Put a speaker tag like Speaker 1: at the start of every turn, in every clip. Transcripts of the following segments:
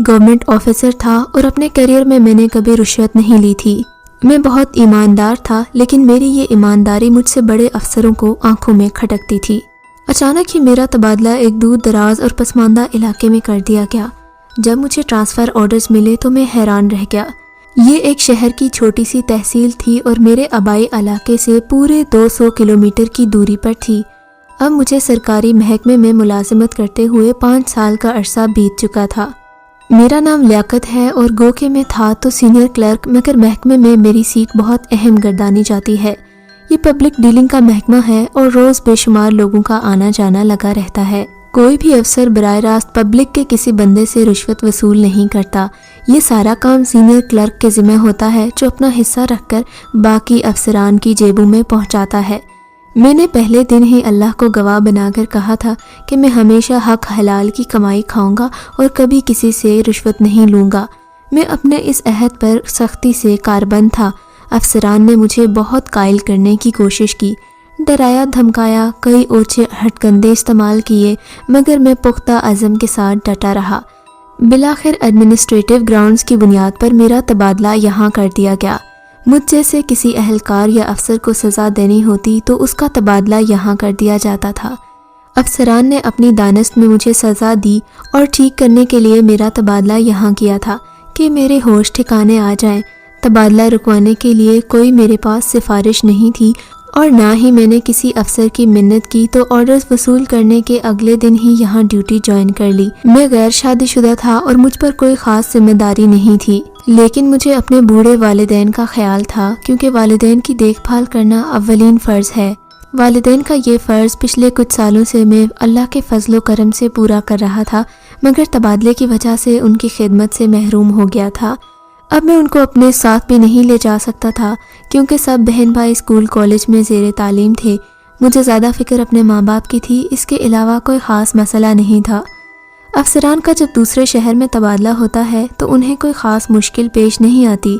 Speaker 1: Government officer تھا اور اپنے کیریئر میں نے کبھی رشوت نہیں لی تھی۔ میں بہت ایماندار تھا، لیکن میری یہ ایمانداری مجھ سے بڑے افسروں کو آنکھوں میں کھٹکتی تھی۔ اچانک ہی میرا تبادلہ ایک دور دراز اور پسماندہ علاقے میں کر دیا گیا۔ جب مجھے ٹرانسفر آرڈرز ملے تو میں حیران رہ گیا۔ یہ ایک شہر کی چھوٹی سی تحصیل تھی اور میرے آبائی علاقے سے پورے 200 کلومیٹر کی دوری پر تھی۔ اب مجھے سرکاری محکمے میں ملازمت کرتے ہوئے 5 سال کا عرصہ بیت چکا تھا۔ میرا نام لیاقت ہے اور گو کہ میں تھا تو سینئر کلرک، مگر محکمے میں میری سیٹ بہت اہم گردانی جاتی ہے۔ یہ پبلک ڈیلنگ کا محکمہ ہے اور روز بے شمار لوگوں کا آنا جانا لگا رہتا ہے۔ کوئی بھی افسر براہ راست پبلک کے کسی بندے سے رشوت وصول نہیں کرتا۔ یہ سارا کام سینئر کلرک کے ذمہ ہوتا ہے، جو اپنا حصہ رکھ کر باقی افسران کی جیبوں میں پہنچاتا ہے۔ میں نے پہلے دن ہی اللہ کو گواہ بنا کر کہا تھا کہ میں ہمیشہ حق حلال کی کمائی کھاؤں گا اور کبھی کسی سے رشوت نہیں لوں گا۔ میں اپنے اس عہد پر سختی سے کاربند تھا۔ افسران نے مجھے بہت قائل کرنے کی کوشش کی، ڈرایا دھمکایا، کئی اوچھے ہتھ کنڈے استعمال کیے، مگر میں پختہ عزم کے ساتھ ڈٹا رہا۔ بالآخر ایڈمنسٹریٹو گراؤنڈز کی بنیاد پر میرا تبادلہ یہاں کر دیا گیا۔ مجھ جیسے کسی اہلکار یا افسر کو سزا دینی ہوتی تو اس کا تبادلہ یہاں کر دیا جاتا تھا۔ افسران نے اپنی دانست میں مجھے سزا دی اور ٹھیک کرنے کے لیے میرا تبادلہ یہاں کیا تھا کہ میرے ہوش ٹھکانے آ جائیں۔ تبادلہ رکوانے کے لیے کوئی میرے پاس سفارش نہیں تھی اور نہ ہی میں نے کسی افسر کی منت کی تو آرڈرز وصول کرنے کے اگلے دن ہی یہاں ڈیوٹی جوائن کر لی۔ میں غیر شادی شدہ تھا اور مجھ پر کوئی خاص ذمہ داری نہیں تھی، لیکن مجھے اپنے بوڑھے والدین کا خیال تھا، کیونکہ والدین کی دیکھ بھال کرنا اولین فرض ہے۔ والدین کا یہ فرض پچھلے کچھ سالوں سے میں اللہ کے فضل و کرم سے پورا کر رہا تھا، مگر تبادلے کی وجہ سے ان کی خدمت سے محروم ہو گیا تھا۔ اب میں ان کو اپنے ساتھ بھی نہیں لے جا سکتا تھا، کیونکہ سب بہن بھائی اسکول کالج میں زیر تعلیم تھے۔ مجھے زیادہ فکر اپنے ماں باپ کی تھی، اس کے علاوہ کوئی خاص مسئلہ نہیں تھا۔ افسران کا جب دوسرے شہر میں تبادلہ ہوتا ہے تو انہیں کوئی خاص مشکل پیش نہیں آتی۔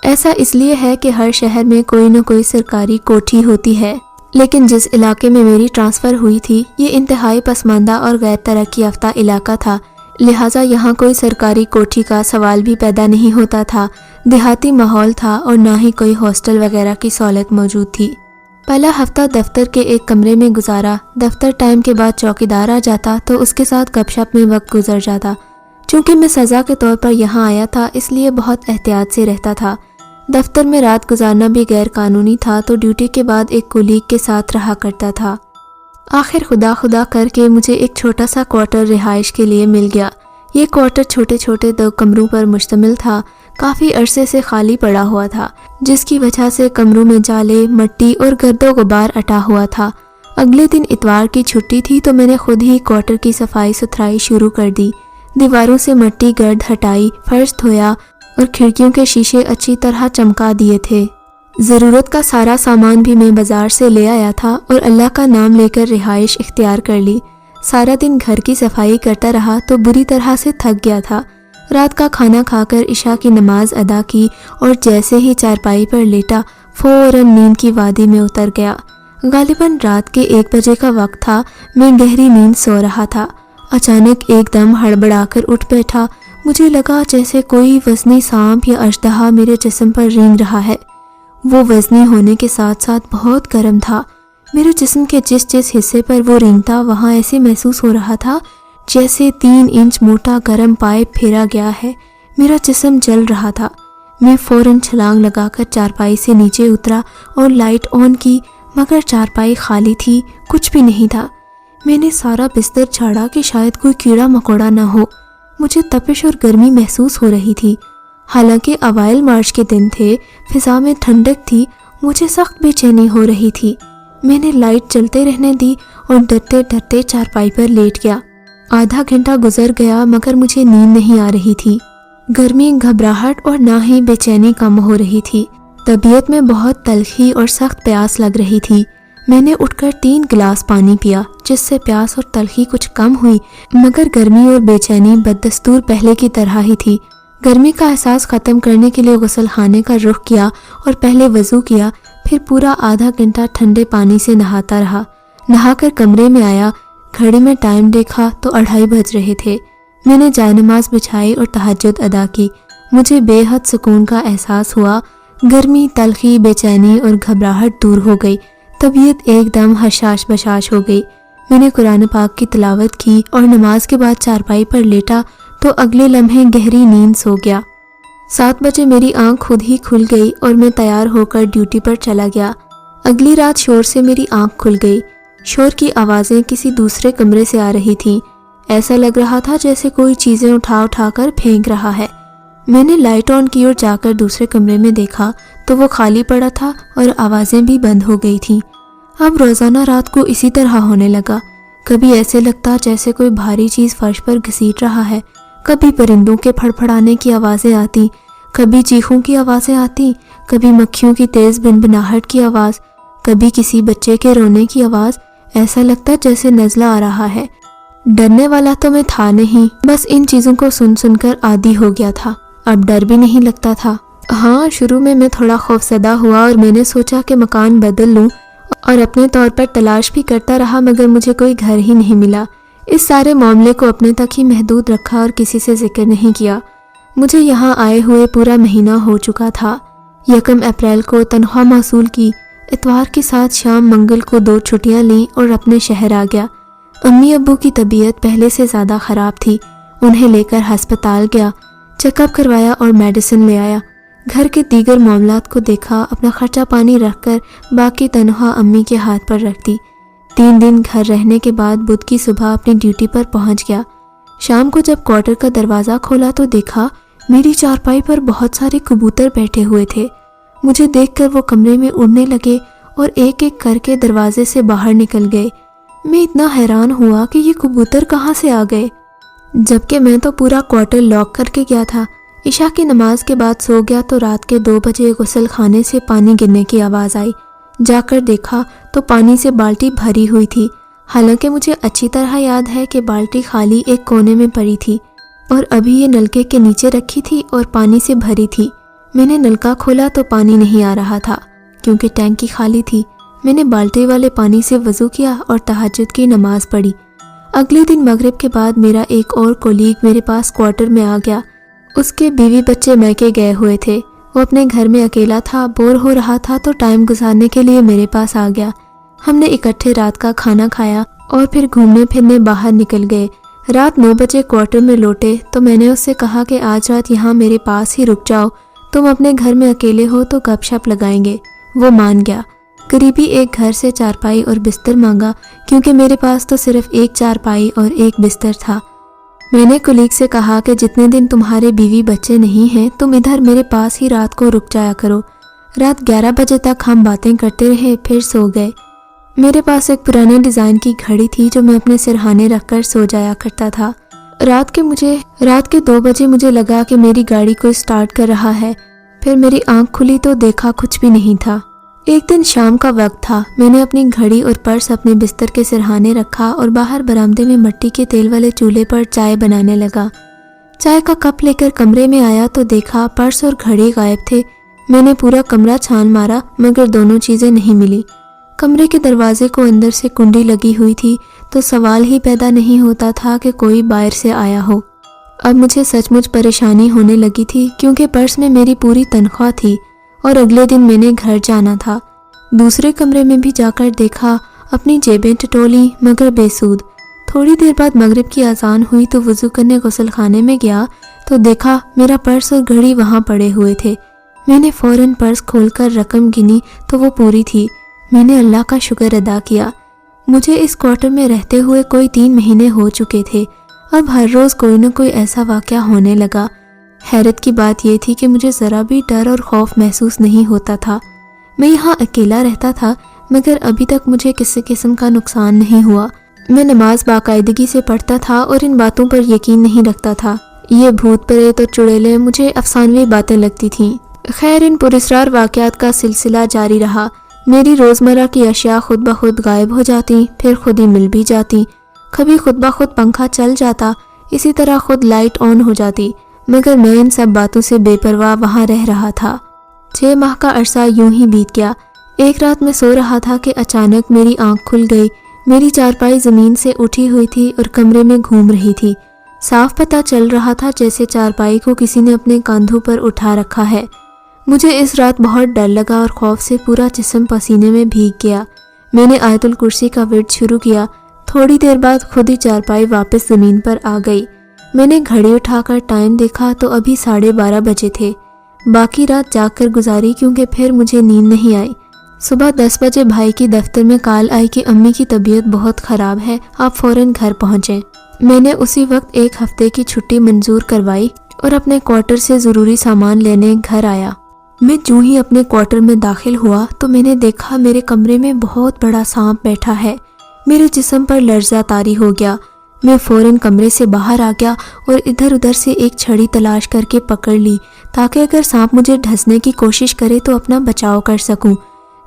Speaker 1: ایسا اس لیے ہے کہ ہر شہر میں کوئی نہ کوئی سرکاری کوٹھی ہوتی ہے، لیکن جس علاقے میں میری ٹرانسفر ہوئی تھی یہ انتہائی پسماندہ اور غیر ترقی یافتہ علاقہ تھا، لہٰذا یہاں کوئی سرکاری کوٹھی کا سوال بھی پیدا نہیں ہوتا تھا۔ دیہاتی ماحول تھا اور نہ ہی کوئی ہاسٹل وغیرہ کی سہولت موجود تھی۔ پہلا ہفتہ دفتر کے ایک کمرے میں گزارا۔ دفتر ٹائم کے بعد چوکیدار آ جاتا تو اس کے ساتھ گپ شپ میں وقت گزر جاتا۔ چونکہ میں سزا کے طور پر یہاں آیا تھا، اس لیے بہت احتیاط سے رہتا تھا۔ دفتر میں رات گزارنا بھی غیر قانونی تھا، تو ڈیوٹی کے بعد ایک کولیگ کے ساتھ رہا کرتا تھا۔ آخر خدا خدا کر کے مجھے ایک چھوٹا سا کوارٹر رہائش کے لیے مل گیا۔ یہ کوارٹر چھوٹے چھوٹے 2 کمروں پر مشتمل تھا، کافی عرصے سے خالی پڑا ہوا تھا، جس کی وجہ سے کمروں میں جالے، مٹی اور گرد و غبار اٹا ہوا تھا۔ اگلے دن اتوار کی چھٹی تھی تو میں نے خود ہی کوارٹر کی صفائی ستھرائی شروع کر دی۔ دیواروں سے مٹی گرد ہٹائی، فرش دھویا اور کھڑکیوں کے شیشے اچھی طرح چمکا دیے تھے۔ ضرورت کا سارا سامان بھی میں بازار سے لے آیا تھا اور اللہ کا نام لے کر رہائش اختیار کر لی۔ سارا دن گھر کی صفائی کرتا رہا تو بری طرح سے تھک گیا تھا۔ رات کا کھانا کھا کر عشاء کی نماز ادا کی اور جیسے ہی چارپائی پر لیٹا فوراً نیند کی وادی میں اتر گیا۔ غالباً رات کے 1 بجے کا وقت تھا۔ میں گہری نیند سو رہا تھا۔ اچانک ایک دم ہڑبڑا کر اٹھ بیٹھا۔ مجھے لگا جیسے کوئی وزنی سانپ یا اژدہا میرے جسم پر رینگ رہا ہے۔ وہ وزنی ہونے کے ساتھ ساتھ بہت گرم تھا۔ میرے جسم کے جس حصے پر وہ رینگتا وہاں ایسے محسوس ہو رہا تھا جیسے 3 انچ موٹا گرم پائپ پھیرا گیا ہے۔ میرا جسم جل رہا تھا۔ میں فوراً چھلانگ لگا کر چارپائی سے نیچے اترا اور لائٹ آن کی، مگر چارپائی خالی تھی، کچھ بھی نہیں تھا۔ میں نے سارا بستر جھاڑا کہ شاید کوئی کیڑا مکوڑا نہ ہو۔ مجھے تپش اور گرمی محسوس ہو رہی تھی۔ حالانکہ اوائل مارچ کے دن تھے، فضا میں ٹھنڈک تھی، مجھے سخت بے چینی ہو رہی تھی۔ میں نے لائٹ چلتے رہنے دی اور ڈرتے ڈرتے چارپائی پر لیٹ گیا۔ آدھا گھنٹہ گزر گیا مگر مجھے نیند نہیں آ رہی تھی۔ گرمی، گھبراہٹ اور نہ ہی بے چینی کم ہو رہی تھی۔ طبیعت میں بہت تلخی اور سخت پیاس لگ رہی تھی۔ میں نے اٹھ کر 3 گلاس پانی پیا، جس سے پیاس اور تلخی کچھ کم ہوئی، مگر گرمی اور بے چینی بددستور پہلے کی طرح ہی تھی۔ گرمی کا احساس ختم کرنے کے لیے غسل خانے کا رخ کیا اور پہلے وضو کیا، پھر پورا آدھا گھنٹہ ٹھنڈے پانی سے نہاتا رہا۔ نہا کر کمرے میں آیا، گھڑی میں ٹائم دیکھا تو 2:30 بج رہے تھے۔ میں نے جائے نماز بچھائی اور تہجد ادا کی۔ مجھے بے حد سکون کا احساس ہوا۔ گرمی، تلخی، بے چینی اور گھبراہٹ دور ہو گئی۔ طبیعت ایک دم حشاش بشاش ہو گئی۔ میں نے قرآن پاک کی تلاوت کی اور نماز کے بعد چارپائی پر لیٹا تو اگلے لمحے گہری نیند سو گیا۔ 7 بجے میری آنکھ خود ہی کھل گئی اور میں تیار ہو کر ڈیوٹی پر چلا گیا۔ اگلی رات شور سے میری آنکھ کھل گئی۔ شور کی آوازیں کسی دوسرے کمرے سے آ رہی تھیں۔ ایسا لگ رہا تھا جیسے کوئی چیزیں اٹھا اٹھا کر پھینک رہا ہے۔ میں نے لائٹ آن کی اور جا کر دوسرے کمرے میں دیکھا تو وہ خالی پڑا تھا اور آوازیں بھی بند ہو گئی تھیں۔ اب روزانہ رات کو اسی طرح ہونے لگا۔ کبھی ایسے لگتا جیسے کوئی بھاری چیز فرش پر گھسیٹ رہا ہے، کبھی پرندوں کے پھڑپھڑانے کی آوازیں آتی، کبھی چیخوں کی آوازیں آتی، کبھی مکھیوں کی تیز بنبناہٹ کی آواز، کبھی کسی بچے کے رونے کی آواز۔ ایسا لگتا جیسے نزلہ آ رہا ہے۔ ڈرنے والا تو میں تھا نہیں، بس ان چیزوں کو سن سن کر عادی ہو گیا تھا۔ اب ڈر بھی نہیں لگتا تھا۔ ہاں، شروع میں تھوڑا خوفزدہ ہوا اور میں نے سوچا کہ مکان بدل لوں اور اپنے طور پر تلاش بھی کرتا رہا، مگر مجھے کوئی گھر ہی نہیں ملا۔ اس سارے معاملے کو اپنے تک ہی محدود رکھا اور کسی سے ذکر نہیں کیا۔ مجھے یہاں آئے ہوئے پورا مہینہ ہو چکا تھا۔ 1 اپریل کو تنخواہ موصول کی۔ اتوار کے ساتھ شام منگل کو 2 چھٹیاں لیں اور اپنے شہر آ گیا۔ امی ابو کی طبیعت پہلے سے زیادہ خراب تھی۔ انہیں لے کر ہسپتال گیا، چیک اپ کروایا اور میڈیسن لے آیا۔ گھر کے دیگر معاملات کو دیکھا، اپنا خرچہ پانی رکھ کر باقی تنخواہ امی کے ہاتھ پر رکھ دی۔ 3 دن گھر رہنے کے بعد بدھ کی صبح اپنی ڈیوٹی پر پہنچ گیا۔ شام کو جب کوارٹر کا دروازہ کھولا تو دیکھا میری چارپائی پر بہت سارے کبوتر بیٹھے ہوئے تھے۔ مجھے دیکھ کر وہ کمرے میں اڑنے لگے اور ایک ایک کر کے دروازے سے باہر نکل گئے۔ میں اتنا حیران ہوا کہ یہ کبوتر کہاں سے آ گئے، جبکہ میں تو پورا کوارٹر لاک کر کے گیا تھا۔ عشاء کی نماز کے بعد سو گیا تو رات کے 2 بجے غسل خانے سے پانی گرنے کی آواز آئی۔ جا کر دیکھا تو پانی سے بالٹی بھری ہوئی تھی، حالانکہ مجھے اچھی طرح یاد ہے کہ بالٹی خالی ایک کونے میں پڑی تھی اور ابھی یہ نلکے کے نیچے رکھی تھی اور پانی سے بھری تھی۔ میں نے نلکا کھولا تو پانی نہیں آ رہا تھا کیونکہ ٹینکی خالی تھی۔ میں نے بالٹی والے پانی سے وضو کیا اور تہجد کی نماز پڑھی۔ اگلے دن مغرب کے بعد میرا ایک اور کولیگ میرے پاس کوارٹر میں آ گیا۔ اس کے بیوی بچے میکے گئے ہوئے تھے۔ وہ اپنے گھر میں اکیلا تھا، بور ہو رہا تھا تو ٹائم گزارنے کے لیے میرے پاس آ گیا۔ ہم نے اکٹھے رات کا کھانا کھایا اور پھر گھومنے پھرنے باہر نکل گئے۔ رات 9 بجے کوارٹر میں لوٹے تو میں نے اس سے کہا کہ آج رات یہاں میرے پاس ہی رک جاؤ، تم اپنے گھر میں اکیلے ہو تو گپ شپ لگائیں گے۔ وہ مان گیا۔ قریبی ایک گھر سے چارپائی اور بستر مانگا کیونکہ میرے پاس تو صرف ایک چارپائی اور ایک بستر تھا۔ میں نے کولیگ سے کہا کہ جتنے دن تمہارے بیوی بچے نہیں ہیں تم ادھر میرے پاس ہی رات کو رک جایا کرو۔ رات 11 بجے تک ہم باتیں کرتے رہے، پھر سو گئے۔ میرے پاس ایک پرانے ڈیزائن کی گھڑی تھی جو میں اپنے سرہانے رکھ کر سو جایا کرتا تھا۔ رات کے 2 بجے مجھے لگا کہ میری گاڑی کوئی سٹارٹ کر رہا ہے۔ پھر میری آنکھ کھلی تو دیکھا کچھ بھی نہیں تھا۔ ایک دن شام کا وقت تھا۔ میں نے اپنی گھڑی اور پرس اپنے بستر کے سرہانے رکھا اور باہر برآمدے میں مٹی کے تیل والے چولہے پر چائے بنانے لگا۔ چائے کا کپ لے کر کمرے میں آیا تو دیکھا پرس اور گھڑی غائب تھے۔ میں نے پورا کمرہ چھان مارا مگر دونوں چیزیں نہیں ملی۔ کمرے کے دروازے کو اندر سے کنڈی لگی ہوئی تھی تو سوال ہی پیدا نہیں ہوتا تھا کہ کوئی باہر سے آیا ہو۔ اب مجھے سچ مچ پریشانی ہونے لگی تھی کیونکہ پرس میں میری پوری تنخواہ تھی اور اگلے دن میں نے گھر جانا تھا۔ دوسرے کمرے میں بھی جا کر دیکھا، اپنی جیبیں ٹٹولی مگر بے سود۔ تھوڑی دیر بعد مغرب کی اذان ہوئی تو وضو کرنے غسل خانے میں گیا تو دیکھا میرا پرس اور گھڑی وہاں پڑے ہوئے تھے۔ میں نے فوراً پرس کھول کر رقم گنی تو وہ پوری تھی۔ میں نے اللہ کا شکر ادا کیا۔ مجھے اس کوارٹر میں رہتے ہوئے کوئی 3 مہینے ہو چکے تھے۔ اب ہر روز کوئی نہ کوئی ایسا واقعہ ہونے لگا۔ حیرت کی بات یہ تھی کہ مجھے ذرا بھی ڈر اور خوف محسوس نہیں ہوتا تھا۔ میں یہاں اکیلا رہتا تھا مگر ابھی تک مجھے کسی قسم کا نقصان نہیں ہوا۔ میں نماز باقاعدگی سے پڑھتا تھا اور ان باتوں پر یقین نہیں رکھتا تھا۔ یہ بھوت پریت اور چڑیلیں مجھے افسانوی باتیں لگتی تھیں۔ خیر، ان پراسرار واقعات کا سلسلہ جاری رہا۔ میری روزمرہ کی اشیاء خود بخود غائب ہو جاتی، پھر خود ہی مل بھی جاتی۔ کبھی خود بخود پنکھا چل جاتا، اسی طرح خود لائٹ آن ہو جاتی، مگر میں ان سب باتوں سے بے پرواہ وہاں رہ رہا تھا۔ 6 ماہ کا عرصہ یوں ہی بیت گیا۔ ایک رات میں سو رہا تھا کہ اچانک میری آنکھ کھل گئی۔ میری چارپائی زمین سے اٹھی ہوئی تھی اور کمرے میں گھوم رہی تھی۔ صاف پتہ چل رہا تھا جیسے چارپائی کو کسی نے اپنے کاندھوں پر اٹھا رکھا ہے۔ مجھے اس رات بہت ڈر لگا اور خوف سے پورا جسم پسینے میں بھیگ گیا۔ میں نے آیت الکرسی کا ورد شروع کیا۔ تھوڑی دیر بعد خود ہی چارپائی واپس زمین پر آ گئی۔ میں نے گھڑی اٹھا کر ٹائم دیکھا تو ابھی 12:30 بجے تھے۔ باقی رات جاگ کر گزاری کیونکہ پھر مجھے نیند نہیں آئی۔ صبح 10 بجے بھائی کی دفتر میں کال آئی کہ امی کی طبیعت بہت خراب ہے، آپ فوراً گھر پہنچیں۔ میں نے اسی وقت 1 ہفتے کی چھٹی منظور کروائی اور اپنے کوارٹر سے ضروری سامان لینے گھر آیا۔ میں جوں ہی اپنے کوارٹر میں داخل ہوا تو میں نے دیکھا میرے کمرے میں بہت بڑا سانپ بیٹھا ہے۔ میرے جسم پر لرزہ طاری ہو گیا۔ میں فوراً کمرے سے باہر آ گیا اور ادھر ادھر سے ایک چھڑی تلاش کر کے پکڑ لی تاکہ اگر سانپ مجھے ڈھسنے کی کوشش کرے تو اپنا بچاؤ کر سکوں۔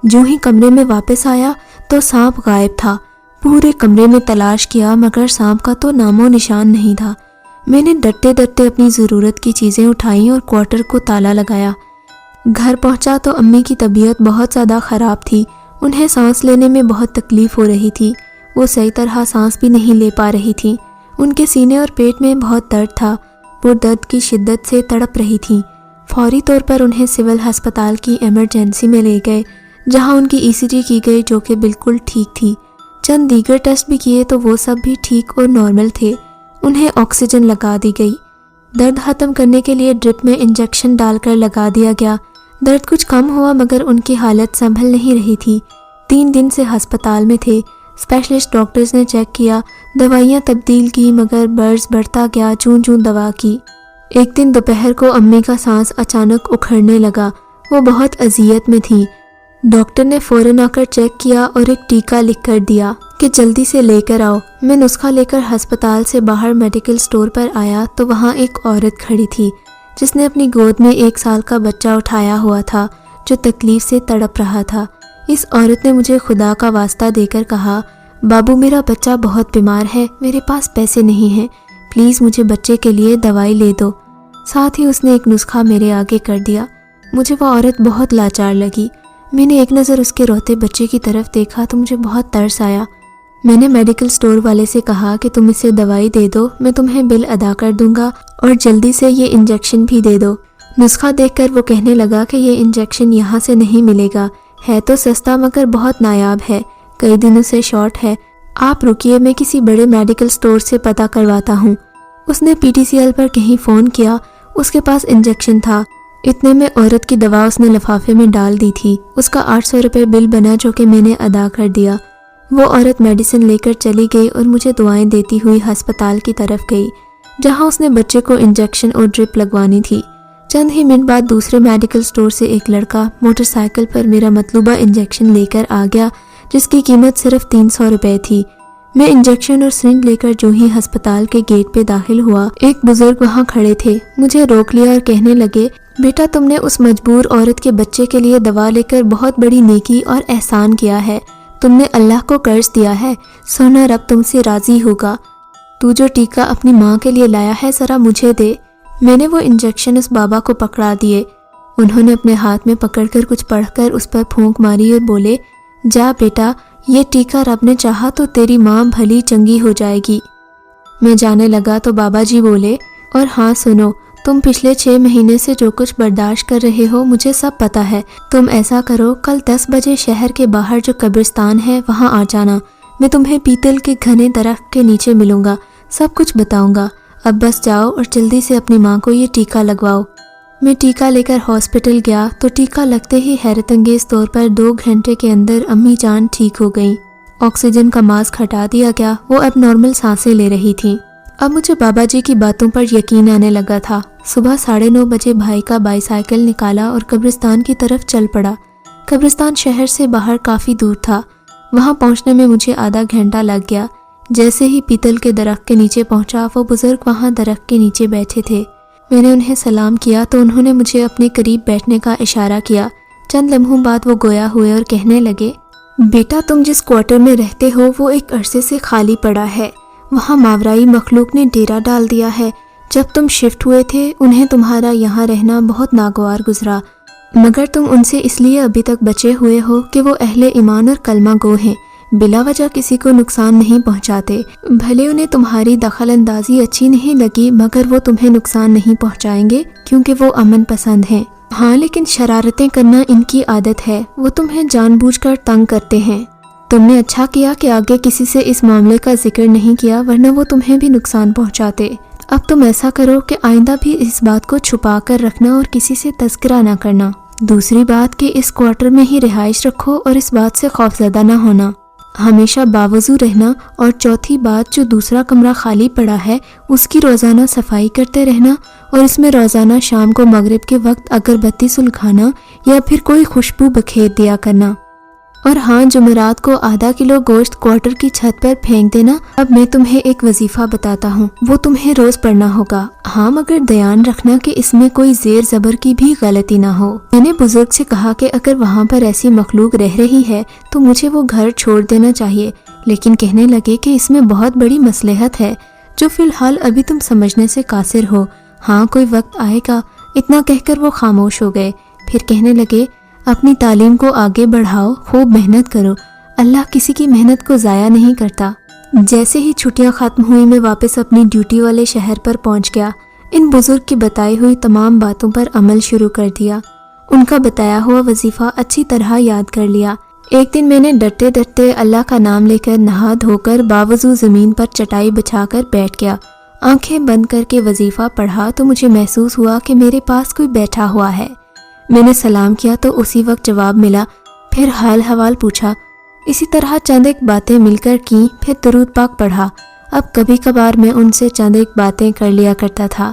Speaker 1: جو ہی کمرے میں واپس آیا تو سانپ غائب تھا۔ پورے کمرے میں تلاش کیا مگر سانپ کا تو نام و نشان نہیں تھا۔ میں نے ڈرتے ڈرتے اپنی ضرورت کی چیزیں اٹھائیں اور کوارٹر کو تالا لگایا۔ گھر پہنچا تو امی کی طبیعت بہت زیادہ خراب تھی۔ انہیں سانس لینے میں بہت تکلیف ہو رہی تھی۔ وہ صحیح طرح سانس بھی نہیں لے پا رہی تھیں۔ ان کے سینے اور پیٹ میں بہت درد تھا۔ وہ درد کی شدت سے تڑپ رہی تھیں۔ فوری طور پر انہیں سول ہسپتال کی ایمرجنسی میں لے گئے جہاں ان کی ECG کی گئی جو کہ بالکل ٹھیک تھی۔ چند دیگر ٹیسٹ بھی کیے تو وہ سب بھی ٹھیک اور نارمل تھے۔ انہیں آکسیجن لگا دی گئی۔ درد ختم کرنے کے لیے ڈرپ میں انجیکشن ڈال کر لگا دیا گیا۔ درد کچھ کم ہوا مگر ان کی حالت سنبھل نہیں رہی تھی۔ 3 دن سے ہسپتال میں تھے۔ اسپیشلسٹ ڈاکٹرز نے چیک کیا، دوائیاں تبدیل کی مگر برز بڑھتا گیا چون چون دوا کی۔ ایک دن دوپہر کو امی کا سانس اچانک اکھڑنے لگا۔ وہ بہت اذیت میں تھیں۔ ڈاکٹر نے فوراً آ کر چیک کیا اور ایک ٹیکہ لکھ کر دیا کہ جلدی سے لے کر آؤ۔ میں نسخہ لے کر ہسپتال سے باہر میڈیکل سٹور پر آیا تو وہاں ایک عورت کھڑی تھی جس نے اپنی گود میں 1 سال کا بچہ اٹھایا ہوا تھا جو تکلیف سے تڑپ رہا تھا۔ اس عورت نے مجھے خدا کا واسطہ دے کر کہا، بابو میرا بچہ بہت بیمار ہے، میرے پاس پیسے نہیں ہیں، پلیز مجھے بچے کے لیے دوائی لے دو۔ ساتھ ہی اس نے ایک نسخہ میرے آگے کر دیا۔ مجھے وہ عورت بہت لاچار لگی۔ میں نے ایک نظر اس کے روتے بچے کی طرف دیکھا تو مجھے بہت ترس آیا۔ میں نے میڈیکل سٹور والے سے کہا کہ تم اسے دوائی دے دو، میں تمہیں بل ادا کر دوں گا اور جلدی سے یہ انجیکشن بھی دے دو۔ نسخہ دیکھ کر وہ کہنے لگا کہ یہ انجیکشن یہاں سے نہیں ملے گا، ہے تو سستا مگر بہت نایاب ہے، کئی دنوں سے شارٹ ہے، آپ رکیے میں کسی بڑے میڈیکل سٹور سے پتہ کرواتا ہوں۔ اس نے PTCL پر کہیں فون کیا، اس کے پاس انجیکشن تھا۔ اتنے میں عورت کی دوا اس نے لفافے میں ڈال دی تھی۔ اس کا 800 روپے بل بنا جو کہ میں نے ادا کر دیا۔ وہ عورت میڈیسن لے کر چلی گئی اور مجھے دعائیں دیتی ہوئی ہسپتال کی طرف گئی جہاں اس نے بچے کو انجیکشن اور ڈرپ لگوانی تھی۔ چند ہی منٹ بعد دوسرے میڈیکل سٹور سے ایک لڑکا موٹر سائیکل پر میرا مطلوبہ انجیکشن لے کر آ گیا جس کی قیمت صرف 300 روپے تھی۔ میں انجیکشن اور سرنج لے کر جو ہی ہسپتال کے گیٹ پہ داخل ہوا، ایک بزرگ وہاں کھڑے تھے، مجھے روک لیا اور کہنے لگے، بیٹا تم نے اس مجبور عورت کے بچے کے لیے دوا لے کر بہت بڑی نیکی اور احسان کیا ہے، تم نے اللہ کو قرض دیا ہے، سونا رب تم سے راضی ہوگا، تو جو ٹیکہ اپنی ماں کے لیے لایا ہے ذرا مجھے دے۔ میں نے وہ انجیکشن اس بابا کو پکڑا دیے۔ انہوں نے اپنے ہاتھ میں پکڑ کر کچھ پڑھ کر اس پر پھونک ماری اور بولے، جا بیٹا، یہ ٹیکہ رب نے چاہا تو تیری ماں بھلی چنگی ہو جائے گی۔ میں جانے لگا تو بابا جی بولے، اور ہاں سنو، تم پچھلے 6 مہینے سے جو کچھ برداشت کر رہے ہو مجھے سب پتہ ہے، تم ایسا کرو کل 10 بجے شہر کے باہر جو قبرستان ہے وہاں آ جانا، میں تمہیں پیتل کے گھنے درخت کے نیچے ملوں گا، سب کچھ بتاؤں گا، اب بس جاؤ اور جلدی سے اپنی ماں کو یہ ٹیکہ لگواؤ۔ میں ٹیکہ لے کر ہاسپٹل گیا تو ٹیکہ لگتے ہی حیرت انگیز طور پر 2 گھنٹے کے اندر امی جان ٹھیک ہو گئیں۔ آکسیجن کا ماسک ہٹا دیا گیا، وہ اب نارمل سانسیں لے رہی تھیں۔ اب مجھے بابا جی کی باتوں پر یقین آنے لگا تھا۔ صبح 9:30 بجے بھائی کا بائی سائیکل نکالا اور قبرستان کی طرف چل پڑا۔ قبرستان شہر سے باہر کافی دور تھا، وہاں پہنچنے میں مجھے آدھا گھنٹہ لگ گیا۔ جیسے ہی پیتل کے درخت کے نیچے پہنچا، وہ بزرگ وہاں درخت کے نیچے بیٹھے تھے۔ میں نے انہیں سلام کیا تو انہوں نے مجھے اپنے قریب بیٹھنے کا اشارہ کیا۔ چند لمحوں بعد وہ گویا ہوئے اور کہنے لگے، بیٹا تم جس کوارٹر میں رہتے ہو وہ ایک عرصے سے خالی پڑا ہے، وہاں ماورائی مخلوق نے ڈیرا ڈال دیا ہے۔ جب تم شفٹ ہوئے تھے انہیں تمہارا یہاں رہنا بہت ناگوار گزرا، مگر تم ان سے اس لیے ابھی تک بچے ہوئے ہو کہ وہ اہل ایمان اور کلمہ گو ہیں، بلا وجہ کسی کو نقصان نہیں پہنچاتے، بھلے انہیں تمہاری دخل اندازی اچھی نہیں لگی مگر وہ تمہیں نقصان نہیں پہنچائیں گے کیونکہ وہ امن پسند ہیں۔ ہاں لیکن شرارتیں کرنا ان کی عادت ہے، وہ تمہیں جان بوجھ کر تنگ کرتے ہیں۔ تم نے اچھا کیا کہ آگے کسی سے اس معاملے کا ذکر نہیں کیا، ورنہ وہ تمہیں بھی نقصان پہنچاتے۔ اب تم ایسا کرو کہ آئندہ بھی اس بات کو چھپا کر رکھنا اور کسی سے تذکرہ نہ کرنا۔ دوسری بات کہ اس کوارٹر میں ہی رہائش رکھو اور اس بات سے خوفزدہ نہ ہونا، ہمیشہ باوضو رہنا، اور چوتھی بات جو دوسرا کمرہ خالی پڑا ہے اس کی روزانہ صفائی کرتے رہنا اور اس میں روزانہ شام کو مغرب کے وقت اگر بتی سلگانا یا پھر کوئی خوشبو بکھیر دیا کرنا۔ اور ہاں، جمعرات کو آدھا کلو گوشت کوارٹر کی چھت پر پھینک دینا۔ اب میں تمہیں ایک وظیفہ بتاتا ہوں، وہ تمہیں روز پڑھنا ہوگا۔ ہاں مگر دھیان رکھنا کہ اس میں کوئی زیر زبر کی بھی غلطی نہ ہو۔ میں نے بزرگ سے کہا کہ اگر وہاں پر ایسی مخلوق رہ رہی ہے تو مجھے وہ گھر چھوڑ دینا چاہیے، لیکن کہنے لگے کہ اس میں بہت بڑی مصلحت ہے جو فی الحال ابھی تم سمجھنے سے قاصر ہو، ہاں کوئی وقت آئے گا۔ اتنا کہہ کر وہ خاموش ہو گئے، پھر کہنے لگے اپنی تعلیم کو آگے بڑھاؤ، خوب محنت کرو، اللہ کسی کی محنت کو ضائع نہیں کرتا۔ جیسے ہی چھٹیاں ختم ہوئی میں واپس اپنی ڈیوٹی والے شہر پر پہنچ گیا۔ ان بزرگ کی بتائی ہوئی تمام باتوں پر عمل شروع کر دیا، ان کا بتایا ہوا وظیفہ اچھی طرح یاد کر لیا۔ ایک دن میں نے ڈرتے ڈرتے اللہ کا نام لے کر نہا دھو کر باوضو زمین پر چٹائی بچھا کر بیٹھ گیا، آنکھیں بند کر کے وظیفہ پڑھا تو مجھے محسوس ہوا کہ میرے پاس کوئی بیٹھا ہوا ہے۔ میں نے سلام کیا تو اسی وقت جواب ملا، پھر حال حوال پوچھا، اسی طرح چند ایک باتیں مل کر کیں، پھر درود پاک پڑھا۔ اب کبھی کبھار میں ان سے چند ایک باتیں کر لیا کرتا تھا۔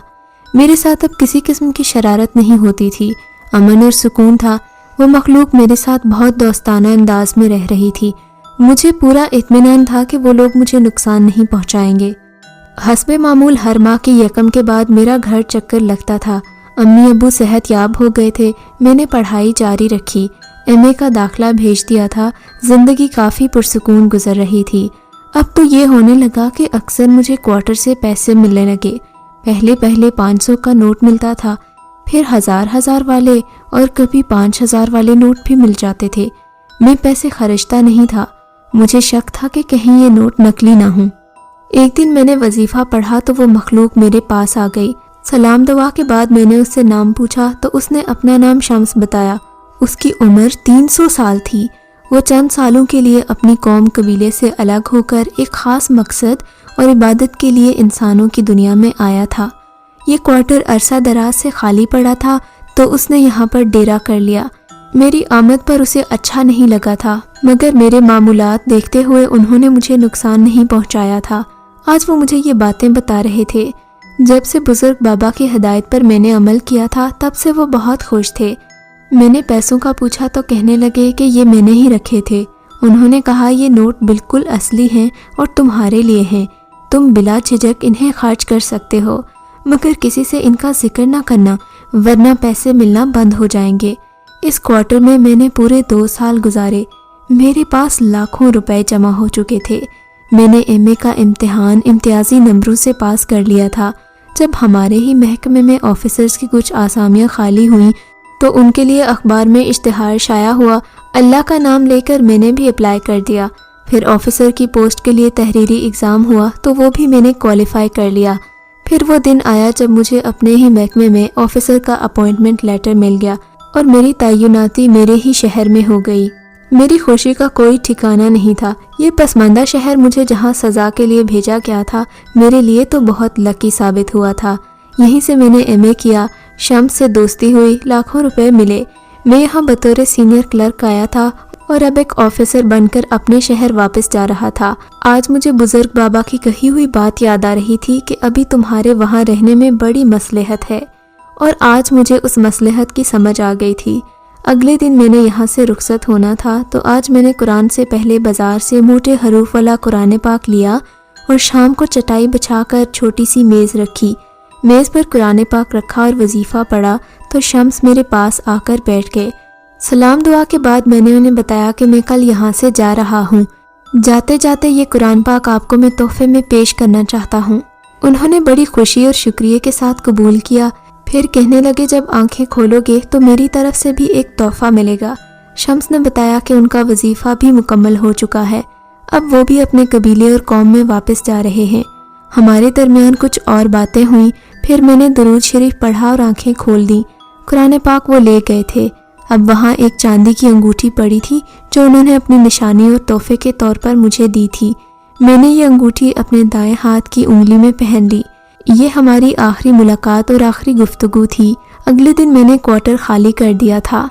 Speaker 1: میرے ساتھ اب کسی قسم کی شرارت نہیں ہوتی تھی، امن اور سکون تھا۔ وہ مخلوق میرے ساتھ بہت دوستانہ انداز میں رہ رہی تھی، مجھے پورا اطمینان تھا کہ وہ لوگ مجھے نقصان نہیں پہنچائیں گے۔ حسب معمول ہر ماہ کے یکم کے بعد میرا گھر چکر لگتا تھا۔ امی ابو صحت یاب ہو گئے تھے، میں نے پڑھائی جاری رکھی، ایم اے کا داخلہ بھیج دیا تھا، زندگی کافی پرسکون گزر رہی تھی۔ اب تو یہ ہونے لگا کہ اکثر مجھے کوارٹر سے پیسے ملنے لگے۔ پہلے 500 کا نوٹ ملتا تھا، پھر 1000 والے اور کبھی 5000 والے نوٹ بھی مل جاتے تھے۔ میں پیسے خرچتا نہیں تھا، مجھے شک تھا کہ کہیں یہ نوٹ نقلی نہ ہوں۔ ایک دن میں نے وظیفہ پڑھا تو وہ مخلوق میرے پاس آ گئی۔ سلام دعا کے بعد میں نے اس سے نام پوچھا تو اس نے اپنا نام شمس بتایا۔ اس کی عمر 300 سال تھی۔ وہ چند سالوں کے لیے اپنی قوم قبیلے سے الگ ہو کر ایک خاص مقصد اور عبادت کے لیے انسانوں کی دنیا میں آیا تھا۔ یہ کوارٹر عرصہ دراز سے خالی پڑا تھا تو اس نے یہاں پر ڈیرا کر لیا۔ میری آمد پر اسے اچھا نہیں لگا تھا، مگر میرے معمولات دیکھتے ہوئے انہوں نے مجھے نقصان نہیں پہنچایا تھا۔ آج وہ مجھے یہ باتیں بتا رہے تھے۔ جب سے بزرگ بابا کی ہدایت پر میں نے عمل کیا تھا تب سے وہ بہت خوش تھے۔ میں نے پیسوں کا پوچھا تو کہنے لگے کہ یہ میں نے ہی رکھے تھے۔ انہوں نے کہا یہ نوٹ بالکل اصلی ہیں اور تمہارے لیے ہیں، تم بلا جھجک انہیں خرچ کر سکتے ہو، مگر کسی سے ان کا ذکر نہ کرنا ورنہ پیسے ملنا بند ہو جائیں گے۔ اس کوارٹر میں نے پورے 2 سال گزارے، میرے پاس لاکھوں روپے جمع ہو چکے تھے۔ میں نے ایم اے کا امتحان امتیازی نمبروں سے پاس کر لیا تھا۔ جب ہمارے ہی محکمے میں آفیسرز کی کچھ آسامیاں خالی ہوئیں تو ان کے لیے اخبار میں اشتہار شائع ہوا۔ اللہ کا نام لے کر میں نے بھی اپلائی کر دیا۔ پھر آفیسر کی پوسٹ کے لیے تحریری ایگزام ہوا تو وہ بھی میں نے کوالیفائی کر لیا۔ پھر وہ دن آیا جب مجھے اپنے ہی محکمے میں آفیسر کا اپوائنٹمنٹ لیٹر مل گیا اور میری تعیناتی میرے ہی شہر میں ہو گئی۔ میری خوشی کا کوئی ٹھکانہ نہیں تھا۔ یہ پسماندہ شہر مجھے جہاں سزا کے لیے بھیجا گیا تھا میرے لیے تو بہت لکی ثابت ہوا تھا۔ یہیں سے میں نے ایم اے کیا، شمس سے دوستی ہوئی، لاکھوں روپے ملے۔ میں یہاں بطور سینئر کلرک آیا تھا اور اب ایک آفیسر بن کر اپنے شہر واپس جا رہا تھا۔ آج مجھے بزرگ بابا کی کہی ہوئی بات یاد آ رہی تھی کہ ابھی تمہارے وہاں رہنے میں بڑی مصلحت ہے، اور آج مجھے اس مصلحت کی سمجھ آ گئی تھی۔ اگلے دن میں نے یہاں سے رخصت ہونا تھا تو آج میں نے قرآن سے پہلے بازار سے موٹے حروف والا قرآن پاک لیا اور شام کو چٹائی بچھا کر چھوٹی سی میز رکھی، میز پر قرآن پاک رکھا اور وظیفہ پڑھا تو شمس میرے پاس آ کر بیٹھ گئے۔ سلام دعا کے بعد میں نے انہیں بتایا کہ میں کل یہاں سے جا رہا ہوں، جاتے جاتے یہ قرآن پاک آپ کو میں تحفے میں پیش کرنا چاہتا ہوں۔ انہوں نے بڑی خوشی اور شکریہ کے ساتھ قبول کیا، پھر کہنے لگے جب آنکھیں کھولو گے تو میری طرف سے بھی ایک تحفہ ملے گا۔ شمس نے بتایا کہ ان کا وظیفہ بھی مکمل ہو چکا ہے، اب وہ بھی اپنے قبیلے اور قوم میں واپس جا رہے ہیں۔ ہمارے درمیان کچھ اور باتیں ہوئیں، پھر میں نے درود شریف پڑھا اور آنکھیں کھول دیں۔ قرآن پاک وہ لے گئے تھے۔ اب وہاں ایک چاندی کی انگوٹھی پڑی تھی جو انہوں نے اپنی نشانی اور تحفے کے طور پر مجھے دی تھی۔ میں نے یہ انگوٹھی اپنے دائیں ہاتھ کی انگلی میں پہن لی۔ یہ ہماری آخری ملاقات اور آخری گفتگو تھی۔ اگلے دن میں نے کوارٹر خالی کر دیا تھا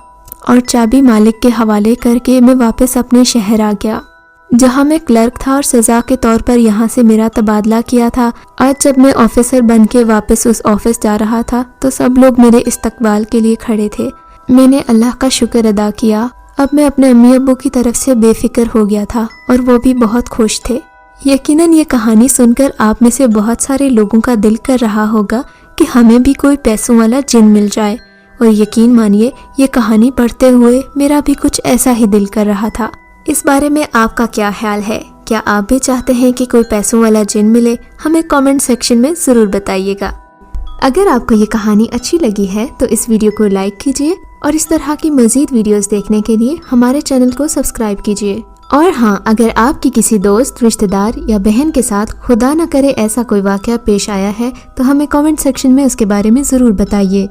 Speaker 1: اور چابی مالک کے حوالے کر کے میں واپس اپنے شہر آ گیا جہاں میں کلرک تھا اور سزا کے طور پر یہاں سے میرا تبادلہ کیا تھا۔ آج جب میں آفیسر بن کے واپس اس آفس جا رہا تھا تو سب لوگ میرے استقبال کے لیے کھڑے تھے۔ میں نے اللہ کا شکر ادا کیا۔ اب میں اپنے امی ابو کی طرف سے بے فکر ہو گیا تھا اور وہ بھی بہت خوش تھے۔ یقیناً یہ کہانی سن کر آپ میں سے بہت سارے لوگوں کا دل کر رہا ہوگا کہ ہمیں بھی کوئی پیسوں والا جن مل جائے، اور یقین مانیے یہ کہانی پڑھتے ہوئے میرا بھی کچھ ایسا ہی دل کر رہا تھا۔ اس بارے میں آپ کا کیا خیال ہے؟ کیا آپ بھی چاہتے ہیں کہ کوئی پیسوں والا جن ملے؟ ہمیں کامنٹ سیکشن میں ضرور بتائیے گا۔ اگر آپ کو یہ کہانی اچھی لگی ہے تو اس ویڈیو کو لائک کیجیے اور اس طرح کی مزید ویڈیوز دیکھنے کے لیے ہمارے چینل کو سبسکرائب کیجیے۔ اور ہاں، اگر آپ کی کسی دوست، رشتہ دار یا بہن کے ساتھ خدا نہ کرے ایسا کوئی واقعہ پیش آیا ہے تو ہمیں کامنٹ سیکشن میں اس کے بارے میں ضرور بتائیے۔